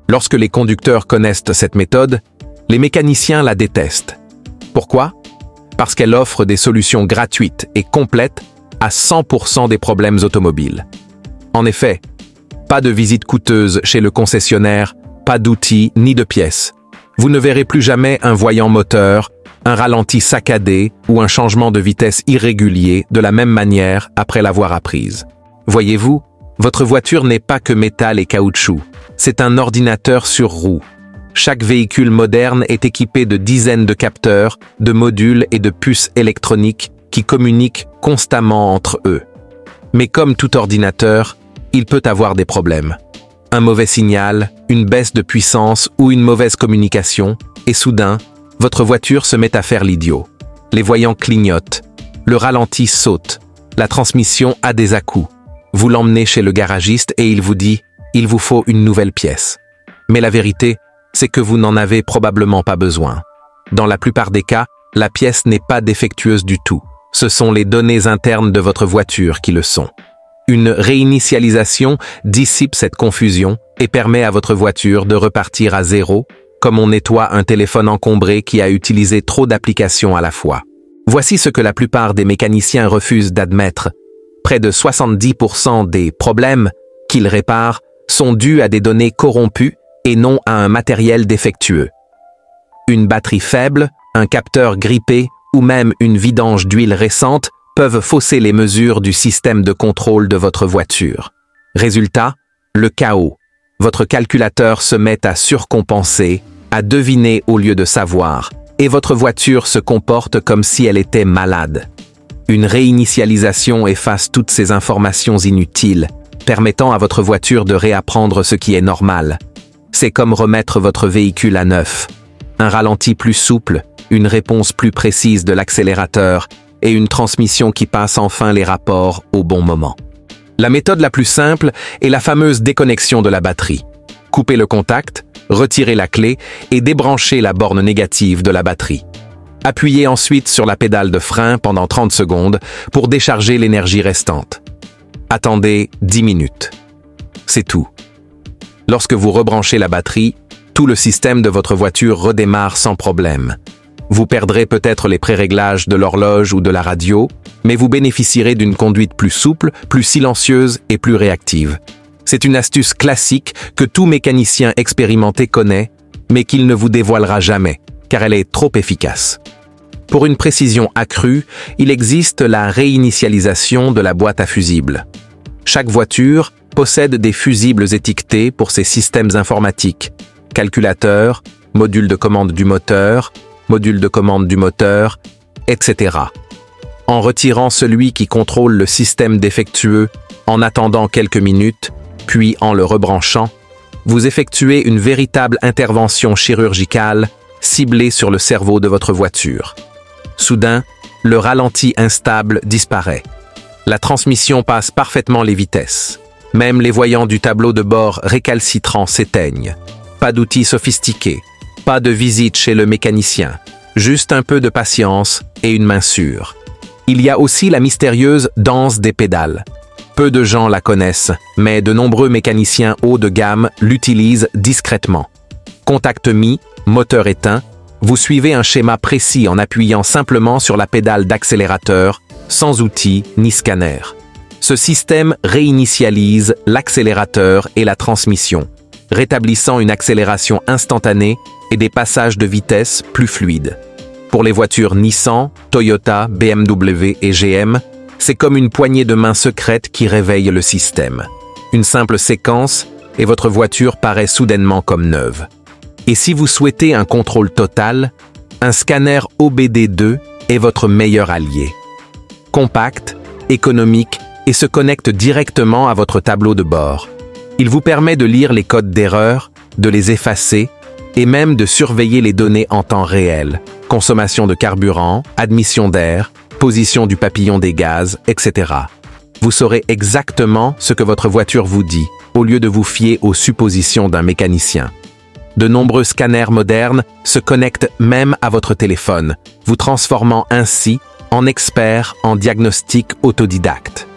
Lorsque les conducteurs connaissent cette méthode, les mécaniciens la détestent. Pourquoi? Parce qu'elle offre des solutions gratuites et complètes à 100% des problèmes automobiles. En effet, pas de visite coûteuse chez le concessionnaire, pas d'outils ni de pièces. Vous ne verrez plus jamais un voyant moteur, un ralenti saccadé ou un changement de vitesse irrégulier de la même manière après l'avoir apprise. Voyez-vous, votre voiture n'est pas que métal et caoutchouc, c'est un ordinateur sur roue. Chaque véhicule moderne est équipé de dizaines de capteurs, de modules et de puces électroniques qui communiquent constamment entre eux. Mais comme tout ordinateur, il peut avoir des problèmes. Un mauvais signal, une baisse de puissance ou une mauvaise communication, et soudain, votre voiture se met à faire l'idiot. Les voyants clignotent, le ralenti saute, la transmission a des à-coups. Vous l'emmenez chez le garagiste et il vous dit « il vous faut une nouvelle pièce ». Mais la vérité, c'est que vous n'en avez probablement pas besoin. Dans la plupart des cas, la pièce n'est pas défectueuse du tout. Ce sont les données internes de votre voiture qui le sont. Une réinitialisation dissipe cette confusion et permet à votre voiture de repartir à zéro, comme on nettoie un téléphone encombré qui a utilisé trop d'applications à la fois. Voici ce que la plupart des mécaniciens refusent d'admettre. Près de 70% des problèmes qu'ils réparent sont dus à des données corrompues et non à un matériel défectueux. Une batterie faible, un capteur grippé ou même une vidange d'huile récente peuvent fausser les mesures du système de contrôle de votre voiture. Résultat, le chaos. Votre calculateur se met à surcompenser, à deviner au lieu de savoir, et votre voiture se comporte comme si elle était malade. Une réinitialisation efface toutes ces informations inutiles, permettant à votre voiture de réapprendre ce qui est normal. C'est comme remettre votre véhicule à neuf. Un ralenti plus souple, une réponse plus précise de l'accélérateur et une transmission qui passe enfin les rapports au bon moment. La méthode la plus simple est la fameuse déconnexion de la batterie. Coupez le contact, retirez la clé et débranchez la borne négative de la batterie. Appuyez ensuite sur la pédale de frein pendant 30 secondes pour décharger l'énergie restante. Attendez 10 minutes. C'est tout. Lorsque vous rebranchez la batterie, tout le système de votre voiture redémarre sans problème. Vous perdrez peut-être les préréglages de l'horloge ou de la radio, mais vous bénéficierez d'une conduite plus souple, plus silencieuse et plus réactive. C'est une astuce classique que tout mécanicien expérimenté connaît, mais qu'il ne vous dévoilera jamais, car elle est trop efficace. Pour une précision accrue, il existe la réinitialisation de la boîte à fusibles. Chaque voiture possède des fusibles étiquetés pour ses systèmes informatiques, calculateur, module de commande du moteur, etc. En retirant celui qui contrôle le système défectueux, en attendant quelques minutes, puis en le rebranchant, vous effectuez une véritable intervention chirurgicale ciblée sur le cerveau de votre voiture. Soudain, le ralenti instable disparaît. La transmission passe parfaitement les vitesses. Même les voyants du tableau de bord récalcitrants s'éteignent. Pas d'outils sophistiqués, pas de visite chez le mécanicien, juste un peu de patience et une main sûre. Il y a aussi la mystérieuse danse des pédales. Peu de gens la connaissent, mais de nombreux mécaniciens haut de gamme l'utilisent discrètement. Contact mis, moteur éteint, vous suivez un schéma précis en appuyant simplement sur la pédale d'accélérateur, sans outils ni scanner. Ce système réinitialise l'accélérateur et la transmission, rétablissant une accélération instantanée et des passages de vitesse plus fluides. Pour les voitures Nissan, Toyota, BMW et GM, c'est comme une poignée de main secrète qui réveille le système. Une simple séquence et votre voiture paraît soudainement comme neuve. Et si vous souhaitez un contrôle total, un scanner OBD2 est votre meilleur allié. Compact, économique et se connecte directement à votre tableau de bord. Il vous permet de lire les codes d'erreur, de les effacer et même de surveiller les données en temps réel, consommation de carburant, admission d'air, position du papillon des gaz, etc. Vous saurez exactement ce que votre voiture vous dit, au lieu de vous fier aux suppositions d'un mécanicien. De nombreux scanners modernes se connectent même à votre téléphone, vous transformant ainsi en expert en diagnostic autodidacte.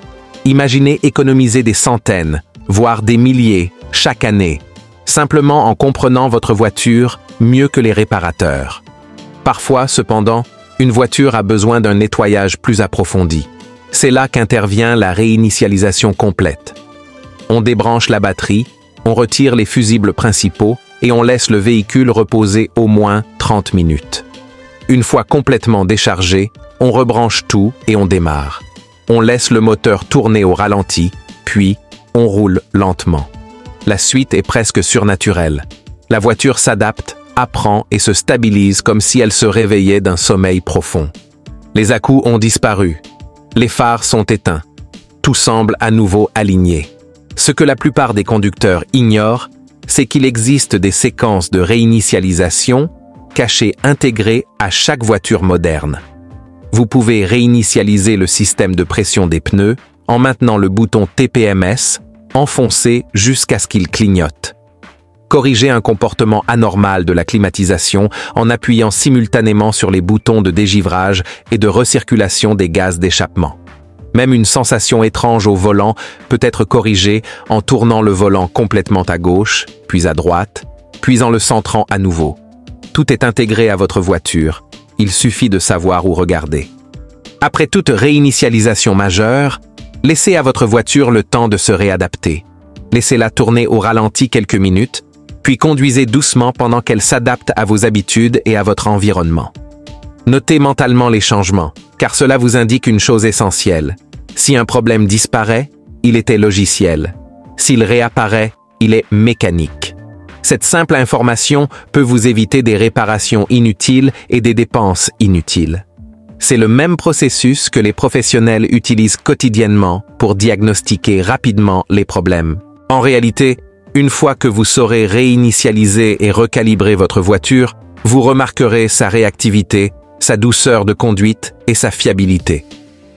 Imaginez économiser des centaines, voire des milliers, chaque année. simplement en comprenant votre voiture mieux que les réparateurs. Parfois, cependant, une voiture a besoin d'un nettoyage plus approfondi. C'est là qu'intervient la réinitialisation complète. On débranche la batterie, on retire les fusibles principaux et on laisse le véhicule reposer au moins 30 minutes. Une fois complètement déchargé, on rebranche tout et on démarre. On laisse le moteur tourner au ralenti, puis on roule lentement. La suite est presque surnaturelle. La voiture s'adapte, apprend et se stabilise comme si elle se réveillait d'un sommeil profond. Les à-coups ont disparu. Les phares sont éteints. Tout semble à nouveau aligné. Ce que la plupart des conducteurs ignorent, c'est qu'il existe des séquences de réinitialisation cachées intégrées à chaque voiture moderne. Vous pouvez réinitialiser le système de pression des pneus en maintenant le bouton TPMS enfoncé jusqu'à ce qu'il clignote. Corriger un comportement anormal de la climatisation en appuyant simultanément sur les boutons de dégivrage et de recirculation des gaz d'échappement. Même une sensation étrange au volant peut être corrigée en tournant le volant complètement à gauche, puis à droite, puis en le centrant à nouveau. Tout est intégré à votre voiture. Il suffit de savoir où regarder. Après toute réinitialisation majeure, laissez à votre voiture le temps de se réadapter. Laissez-la tourner au ralenti quelques minutes, puis conduisez doucement pendant qu'elle s'adapte à vos habitudes et à votre environnement. Notez mentalement les changements, car cela vous indique une chose essentielle. Si un problème disparaît, il était logiciel. S'il réapparaît, il est mécanique. Cette simple information peut vous éviter des réparations inutiles et des dépenses inutiles. C'est le même processus que les professionnels utilisent quotidiennement pour diagnostiquer rapidement les problèmes. En réalité, une fois que vous saurez réinitialiser et recalibrer votre voiture, vous remarquerez sa réactivité, sa douceur de conduite et sa fiabilité.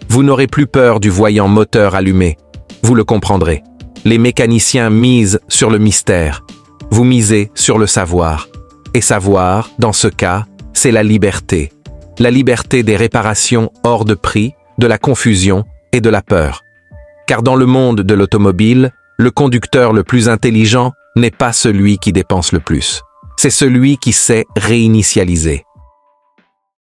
Vous n'aurez plus peur du voyant moteur allumé. Vous le comprendrez. Les mécaniciens misent sur le mystère. Vous misez sur le savoir. Et savoir, dans ce cas, c'est la liberté. La liberté des réparations hors de prix, de la confusion et de la peur. Car dans le monde de l'automobile, le conducteur le plus intelligent n'est pas celui qui dépense le plus. C'est celui qui sait réinitialiser.